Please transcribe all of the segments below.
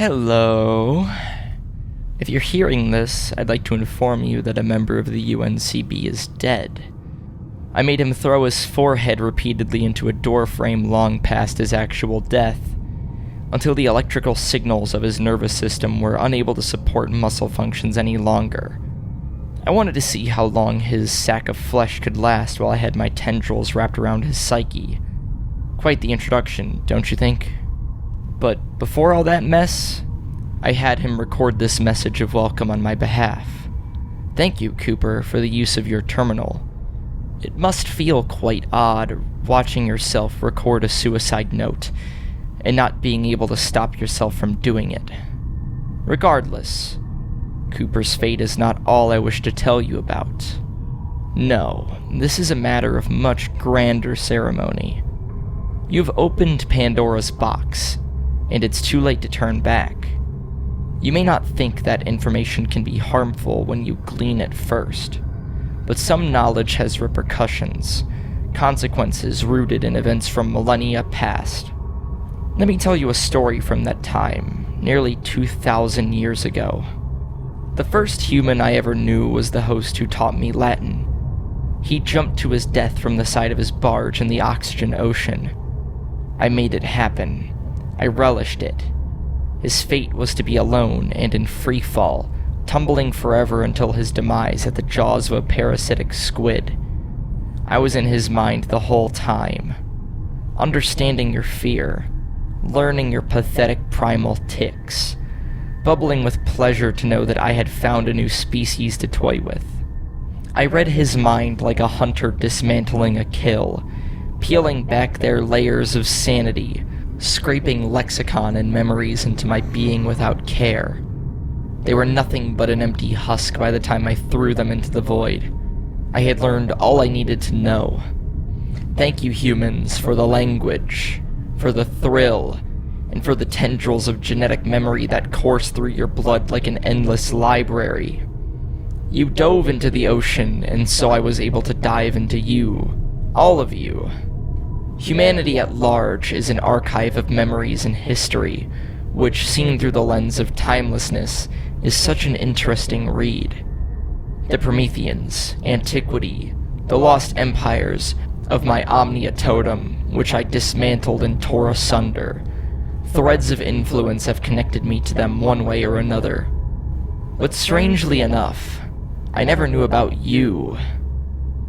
Hello. If you're hearing this, I'd like to inform you that a member of the UNCB is dead. I made him throw his forehead repeatedly into a doorframe long past his actual death, until the electrical signals of his nervous system were unable to support muscle functions any longer. I wanted to see how long his sack of flesh could last while I had my tendrils wrapped around his psyche. Quite the introduction, don't you think? But before all that mess, I had him record this message of welcome on my behalf. Thank you, Cooper, for the use of your terminal. It must feel quite odd watching yourself record a suicide note and not being able to stop yourself from doing it. Regardless, Cooper's fate is not all I wish to tell you about. No, this is a matter of much grander ceremony. You've opened Pandora's box, and it's too late to turn back. You may not think that information can be harmful when you glean it first, but some knowledge has repercussions, consequences rooted in events from millennia past. Let me tell you a story from that time, nearly 2,000 years ago. The first human I ever knew was the host who taught me Latin. He jumped to his death from the side of his barge in the oxygen ocean. I made it happen. I relished it. His fate was to be alone and in free fall, tumbling forever until his demise at the jaws of a parasitic squid. I was in his mind the whole time, understanding your fear, learning your pathetic primal tics, bubbling with pleasure to know that I had found a new species to toy with. I read his mind like a hunter dismantling a kill, peeling back their layers of sanity, scraping lexicon and memories into my being without care. They were nothing but an empty husk by the time I threw them into the void. I had learned all I needed to know. Thank you, humans, for the language, for the thrill, and for the tendrils of genetic memory that course through your blood like an endless library. You dove into the ocean, and so I was able to dive into you, all of you. Humanity at large is an archive of memories and history, which, seen through the lens of timelessness, is such an interesting read. The Prometheans, antiquity, the lost empires of my Omnia totem, which I dismantled and tore asunder. Threads of influence have connected me to them one way or another. But strangely enough, I never knew about you.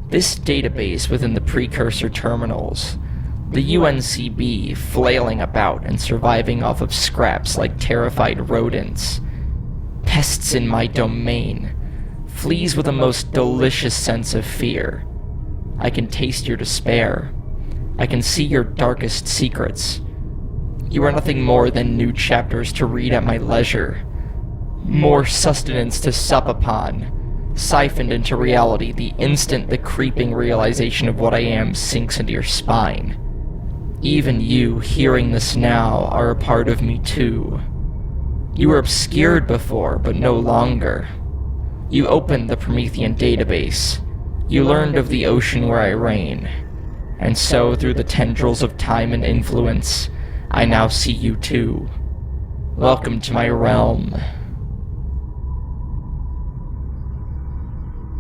This database within the Precursor Terminals, the UNCB flailing about and surviving off of scraps like terrified rodents. Pests in my domain. Fleas with a most delicious sense of fear. I can taste your despair. I can see your darkest secrets. You are nothing more than new chapters to read at my leisure. More sustenance to sup upon, siphoned into reality the instant the creeping realization of what I am sinks into your spine. Even you, hearing this now, are a part of me too. You were obscured before, but no longer. You opened the Promethean database. You learned of the ocean where I reign. And so, through the tendrils of time and influence, I now see you too. Welcome to my realm.